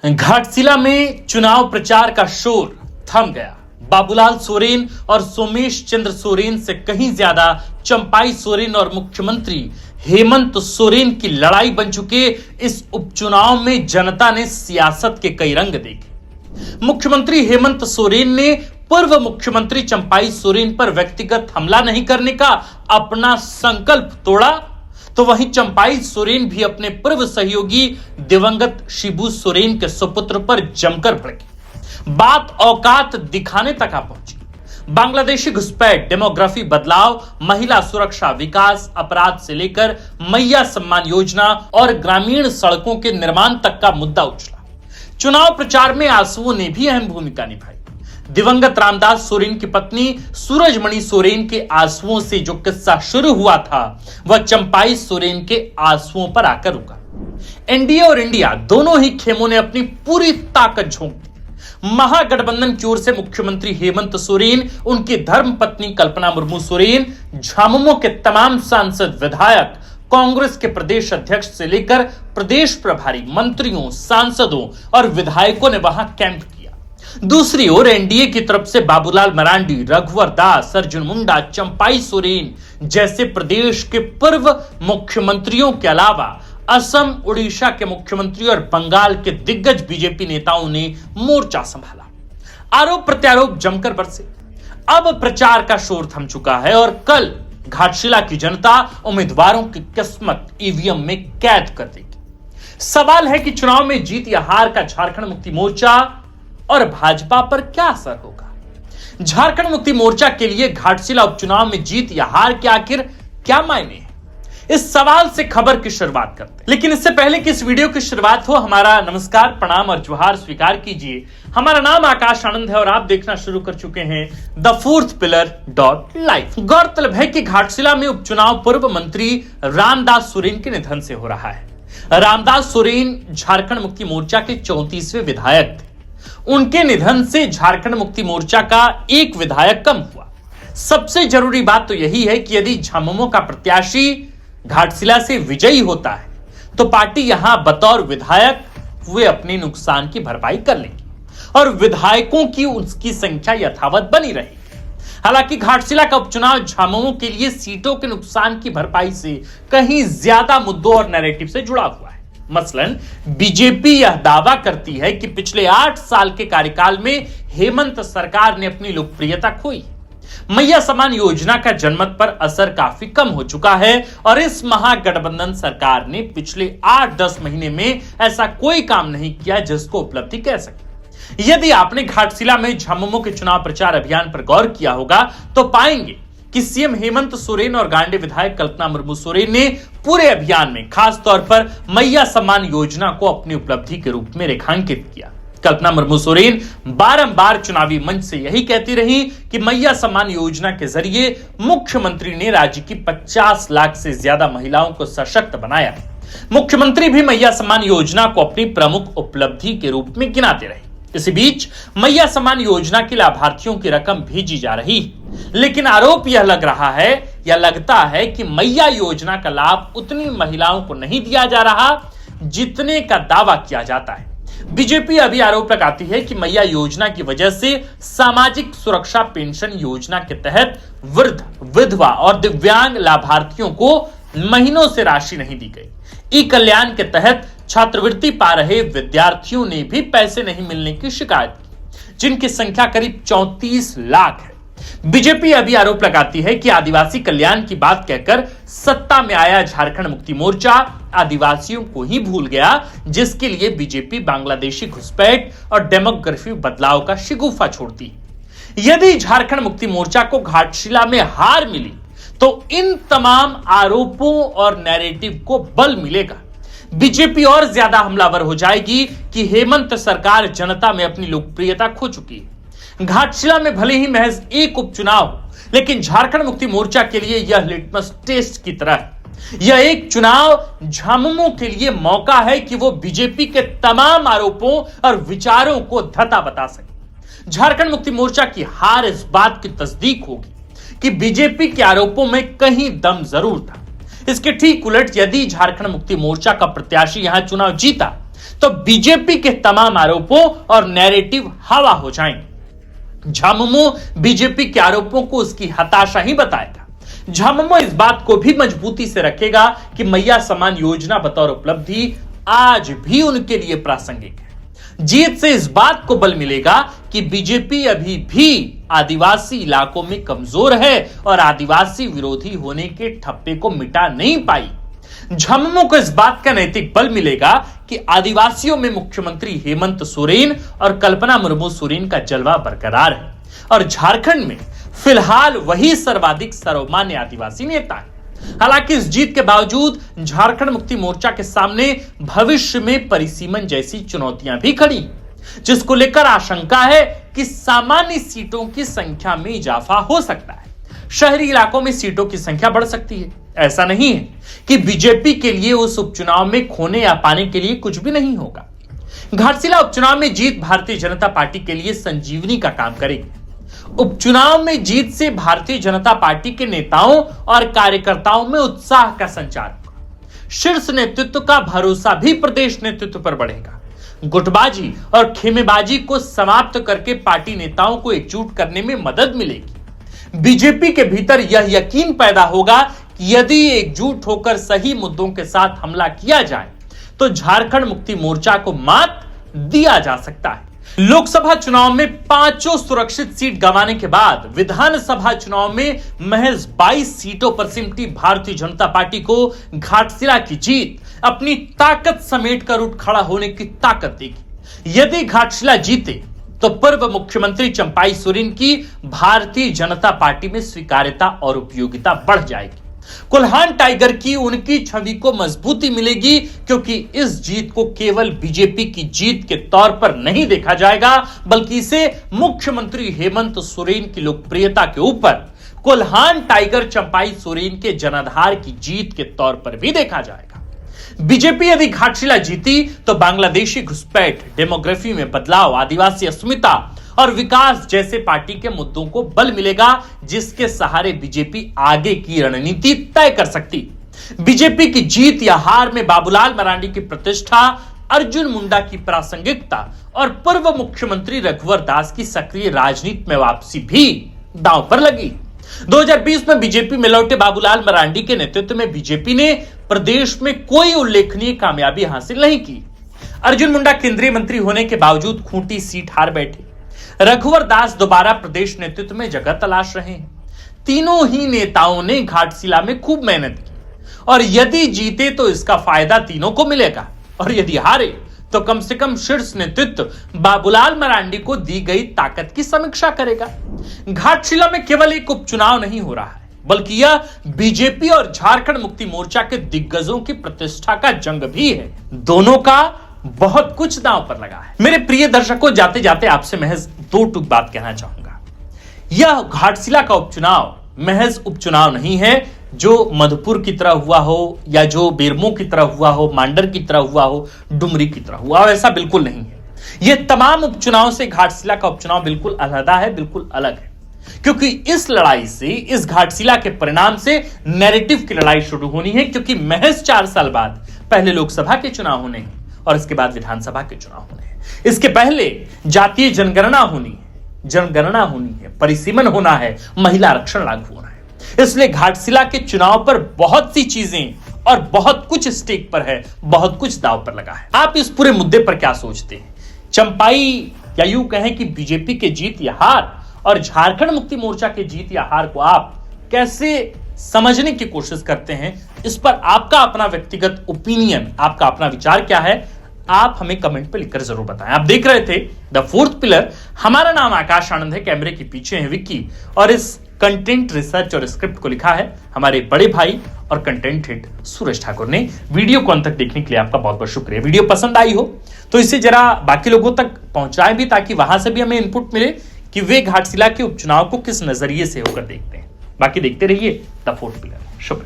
घाटशिला में चुनाव प्रचार का शोर थम गया। बाबूलाल सोरेन और सोमेश चंद्र सोरेन से कहीं ज्यादा चंपाई सोरेन और मुख्यमंत्री हेमंत सोरेन की लड़ाई बन चुके इस उपचुनाव में जनता ने सियासत के कई रंग देखे। मुख्यमंत्री हेमंत सोरेन ने पूर्व मुख्यमंत्री चंपाई सोरेन पर व्यक्तिगत हमला नहीं करने का अपना संकल्प तोड़ा, तो वहीं चंपाई सोरेन भी अपने पूर्व सहयोगी दिवंगत शिबू सोरेन के सुपुत्र पर जमकर भड़के। बात औकात दिखाने तक आ पहुंची। बांग्लादेशी घुसपैठ, डेमोग्राफी बदलाव, महिला सुरक्षा, विकास, अपराध से लेकर मैया सम्मान योजना और ग्रामीण सड़कों के निर्माण तक का मुद्दा उछला। चुनाव प्रचार में आंसुओं ने भी अहम भूमिका निभाई। दिवंगत रामदास सोरेन की पत्नी सूरजमणि सोरेन के आंसुओं से जो किस्सा शुरू हुआ था, वह चंपाई सोरेन के आंसुओं पर आकर रुका। एनडीए और इंडिया दोनों ही खेमों ने अपनी पूरी ताकत झोंक दी। महागठबंधन की ओर से मुख्यमंत्री हेमंत सोरेन, उनकी धर्मपत्नी कल्पना मुर्मू सोरेन, झामुमो के तमाम सांसद, विधायक, कांग्रेस के प्रदेश अध्यक्ष से लेकर प्रदेश प्रभारी मंत्रियों, सांसदों और विधायकों ने वहां कैंप किया। दूसरी ओर एनडीए की तरफ से बाबूलाल मरांडी, रघुवर दास, अर्जुन मुंडा, चंपाई सोरेन जैसे प्रदेश के पूर्व मुख्यमंत्रियों के अलावा असम, उड़ीसा के मुख्यमंत्री और बंगाल के दिग्गज बीजेपी नेताओं ने मोर्चा संभाला। आरोप प्रत्यारोप जमकर बरसे। अब प्रचार का शोर थम चुका है और कल घाटशिला की जनता उम्मीदवारों की किस्मत ईवीएम में कैद कर देगी। सवाल है कि चुनाव में जीत या हार का झारखंड मुक्ति मोर्चा और भाजपा पर क्या असर होगा। झारखंड मुक्ति मोर्चा के लिए घाटशिला उपचुनाव में जीत या हार के आखिर क्या मायने हैं, इस सवाल से खबर की शुरुआत करते हैं। लेकिन इससे पहले कि इस वीडियो की शुरुआत हो, हमारा नमस्कार, प्रणाम और जोहार स्वीकार कीजिए। हमारा नाम आकाश आनंद है और आप देखना शुरू कर चुके हैं thefourthpillar.live। गौरतलब है कि घाटशिला में उपचुनाव पूर्व मंत्री रामदास सोरेन के निधन से हो रहा है। रामदास सोरेन झारखंड मुक्ति मोर्चा के 34वें विधायक थे। उनके निधन से झारखंड मुक्ति मोर्चा का एक विधायक कम हुआ। सबसे जरूरी बात तो यही है कि यदि झामुमो का प्रत्याशी घाटशिला से विजयी होता है तो पार्टी यहां बतौर विधायक वे अपने नुकसान की भरपाई कर लेगी और विधायकों की उसकी संख्या यथावत बनी रहेगी। हालांकि घाटशिला का उपचुनाव झामुमो के लिए सीटों के नुकसान की भरपाई से कहीं ज्यादा मुद्दों और नैरेटिव से जुड़ा हुआ है। मसलन बीजेपी यह दावा करती है कि पिछले 8 साल के कार्यकाल में हेमंत सरकार ने अपनी लोकप्रियता खोई। मैया सम्मान योजना का जनमत पर असर काफी कम हो चुका है और इस महागठबंधन सरकार ने पिछले 8-10 महीने में ऐसा कोई काम नहीं किया जिसको उपलब्धि कह सके। यदि आपने घाटशिला में झामुमो के चुनाव प्रचार अभियान पर गौर किया होगा तो पाएंगे कि सीएम हेमंत सोरेन और गांडे विधायक कल्पना मुर्मू सोरेन ने पूरे अभियान में खास तौर पर मैया सम्मान योजना को अपनी उपलब्धि के रूप में रेखांकित किया। कल्पना मुर्मू सोरेन बारंबार चुनावी मंच से यही कहती रही कि मैया सम्मान योजना के जरिए मुख्यमंत्री ने राज्य की 50 लाख से ज्यादा महिलाओं को सशक्त बनाया। मुख्यमंत्री भी मैया सम्मान योजना को अपनी प्रमुख उपलब्धि के रूप में गिनाते रहे। इसी बीच मैया सम्मान योजना के लाभार्थियों की रकम भेजी जा रही, लेकिन आरोप यह लग रहा है या लगता है कि मैया योजना का लाभ उतनी महिलाओं को नहीं दिया जा रहा जितने का दावा किया जाता है। बीजेपी अभी आरोप लगाती है कि मैया योजना की वजह से सामाजिक सुरक्षा पेंशन योजना के तहत वृद्ध, विधवा और दिव्यांग लाभार्थियों को महीनों से राशि नहीं दी गई। ई कल्याण के तहत छात्रवृत्ति पा रहे विद्यार्थियों ने भी पैसे नहीं मिलने की शिकायत की, जिनकी संख्या करीब 34 लाख है। बीजेपी अभी आरोप लगाती है कि आदिवासी कल्याण की बात कहकर सत्ता में आया झारखंड मुक्ति मोर्चा आदिवासियों को ही भूल गया, जिसके लिए बीजेपी बांग्लादेशी घुसपैठ और डेमोग्राफी बदलाव का शिगुफा छोड़ती। यदि झारखंड मुक्ति मोर्चा को घाटशिला में हार मिली तो इन तमाम आरोपों और नैरेटिव को बल मिलेगा। बीजेपी और ज्यादा हमलावर हो जाएगी कि हेमंत सरकार जनता में अपनी लोकप्रियता खो चुकी है। घाटशिला में भले ही महज एक उपचुनाव हो, लेकिन झारखंड मुक्ति मोर्चा के लिए यह लिटमस टेस्ट की तरह है। यह एक चुनाव झामुमो के लिए मौका है कि वो बीजेपी के तमाम आरोपों और विचारों को धता बता सके। झारखंड मुक्ति मोर्चा की हार इस बात की तस्दीक होगी कि बीजेपी के आरोपों में कहीं दम जरूर था। इसके ठीक उलट यदि झारखंड मुक्ति मोर्चा का प्रत्याशी यहां चुनाव जीता तो बीजेपी के तमाम आरोपों और नैरेटिव हवा हो जाएंगे। झामुमो बीजेपी के आरोपों को उसकी हताशा ही बताएगा। झामुमो इस बात को भी मजबूती से रखेगा कि मैया समान योजना बतौर उपलब्धि आज भी उनके लिए प्रासंगिक है। जीत से इस बात को बल मिलेगा कि बीजेपी अभी भी आदिवासी इलाकों में कमजोर है और आदिवासी विरोधी होने के ठप्पे को मिटा नहीं पाई। झामुमो को इस बात का नैतिक बल मिलेगा कि आदिवासियों में मुख्यमंत्री हेमंत सोरेन और कल्पना मुर्मू सोरेन का जलवा बरकरार है और झारखंड में फिलहाल वही सर्वाधिक सर्वमान्य आदिवासी नेता है। हालांकि इस जीत के बावजूद झारखंड मुक्ति मोर्चा के सामने भविष्य में परिसीमन जैसी चुनौतियां भी खड़ी, जिसको लेकर आशंका है कि सामान्य सीटों की संख्या में इजाफा हो सकता है। शहरी इलाकों में सीटों की संख्या बढ़ सकती है। ऐसा नहीं है कि बीजेपी के लिए उस उपचुनाव में खोने या पाने के लिए कुछ भी नहीं होगा। घाटशिला उपचुनाव में जीत भारतीय जनता पार्टी के लिए संजीवनी का काम करेगी। उपचुनाव में जीत से भारतीय जनता पार्टी के नेताओं और कार्यकर्ताओं में उत्साह का संचार होगा। शीर्ष नेतृत्व का भरोसा भी प्रदेश नेतृत्व पर बढ़ेगा। गुटबाजी और खेमेबाजी को समाप्त करके पार्टी नेताओं को एकजुट करने में मदद मिलेगी। बीजेपी के भीतर यह यकीन पैदा होगा कि यदि एकजुट होकर सही मुद्दों के साथ हमला किया जाए तो झारखंड मुक्ति मोर्चा को मात दिया जा सकता है। लोकसभा चुनाव में 5 सुरक्षित सीट गंवाने के बाद विधानसभा चुनाव में महज 22 सीटों पर सिमटी भारतीय जनता पार्टी को घाटशिला की जीत अपनी ताकत समेटकर उठ खड़ा होने की ताकत देगी। यदि घाटशिला जीते तो पूर्व मुख्यमंत्री चंपाई सोरेन की भारतीय जनता पार्टी में स्वीकार्यता और उपयोगिता बढ़ जाएगी। कोल्हान टाइगर की उनकी छवि को मजबूती मिलेगी, क्योंकि इस जीत को केवल बीजेपी की जीत के तौर पर नहीं देखा जाएगा, बल्कि इसे मुख्यमंत्री हेमंत सोरेन की लोकप्रियता के ऊपर कोल्हान टाइगर चंपाई सोरेन के जनाधार की जीत के तौर पर भी देखा जाएगा। बीजेपी यदि घाटशिला जीती तो बांग्लादेशी घुसपैठ, डेमोग्राफी में बदलाव, आदिवासी अस्मिता और विकास जैसे पार्टी के मुद्दों को बल मिलेगा, जिसके सहारे बीजेपी आगे की रणनीति तय कर सकती। बीजेपी की जीत या हार में बाबूलाल मरांडी की प्रतिष्ठा, अर्जुन मुंडा की प्रासंगिकता और पूर्व मुख्यमंत्री रघुवर दास की सक्रिय राजनीति में वापसी भी दांव पर लगी। 2020 में बीजेपी में लौटे बाबूलाल मरांडी के नेतृत्व में बीजेपी ने प्रदेश में कोई उल्लेखनीय कामयाबी हासिल नहीं की। अर्जुन मुंडा केंद्रीय मंत्री होने के बावजूद खूंटी सीट हार बैठे। रघुवर दास दोबारा प्रदेश नेतृत्व में जगह तलाश रहे हैं। तीनों ही नेताओं ने घाटशिला में खूब मेहनत की और यदि जीते तो इसका फायदा तीनों को मिलेगा, और यदि हारे तो कम से कम शीर्ष नेतृत्व बाबूलाल मरांडी को दी गई ताकत की समीक्षा करेगा। घाटशिला में केवल एक उपचुनाव नहीं हो रहा है, बल्कि यह बीजेपी और झारखंड मुक्ति मोर्चा के दिग्गजों की प्रतिष्ठा का जंग भी है। दोनों का बहुत कुछ दांव पर लगा है। मेरे प्रिय दर्शकों, जाते जाते आपसे महज 2 टूक बात कहना चाहूंगा। यह घाटशिला का उपचुनाव महज उपचुनाव नहीं है जो मधुपुर की तरह हुआ हो, या जो बेरमो की तरह हुआ हो, मांडर की तरह हुआ हो, डुमरी की तरह हुआ हो। ऐसा बिल्कुल नहीं है। यह तमाम उपचुनाव से घाटशिला का उपचुनाव बिल्कुल अलग है, बिल्कुल अलग है, क्योंकि इस लड़ाई से, इस घाटशिला के परिणाम से नैरेटिव की लड़ाई शुरू होनी है। क्योंकि महज 4 साल बाद पहले लोकसभा के चुनाव होने हैं और इसके बाद विधानसभा के चुनाव होने हैं। इसके पहले जातीय जनगणना होनी है, परिसीमन होना है, महिला आरक्षण लागू होना है। इसलिए घाटशिला के चुनाव पर बहुत सी चीजें और बहुत कुछ स्टेक पर है, बहुत कुछ दांव पर लगा है। आप इस पूरे मुद्दे पर क्या सोचते हैं? चंपाई, या यूं कहें कि बीजेपी के जीत या हार और झारखंड मुक्ति मोर्चा के जीत या हार को आप कैसे समझने की कोशिश करते हैं? इस पर आपका अपना व्यक्तिगत ओपिनियन, आपका अपना विचार क्या है? आप हमें कमेंट पे लिखकर जरूर बताएं। आप देख रहे थे द फोर्थ पिलर। हमारा नाम आकाश आनंद है, कैमरे के पीछे है विक्की, और इस कंटेंट रिसर्च और स्क्रिप्ट को लिखा है हमारे बड़े भाई और कंटेंट हेड सूरज ठाकुर ने। वीडियो को अंत तक देखने के लिए आपका बहुत बहुत शुक्रिया। वीडियो पसंद आई हो तो इसे जरा बाकी लोगों तक पहुंचाएं भी, ताकि वहां से भी हमें इनपुट मिले कि वे घाटशिला के उपचुनाव को किस नजरिए से होकर देखते हैं। बाकी देखते रहिए द फोर्थ पिलर। शुक्रिया।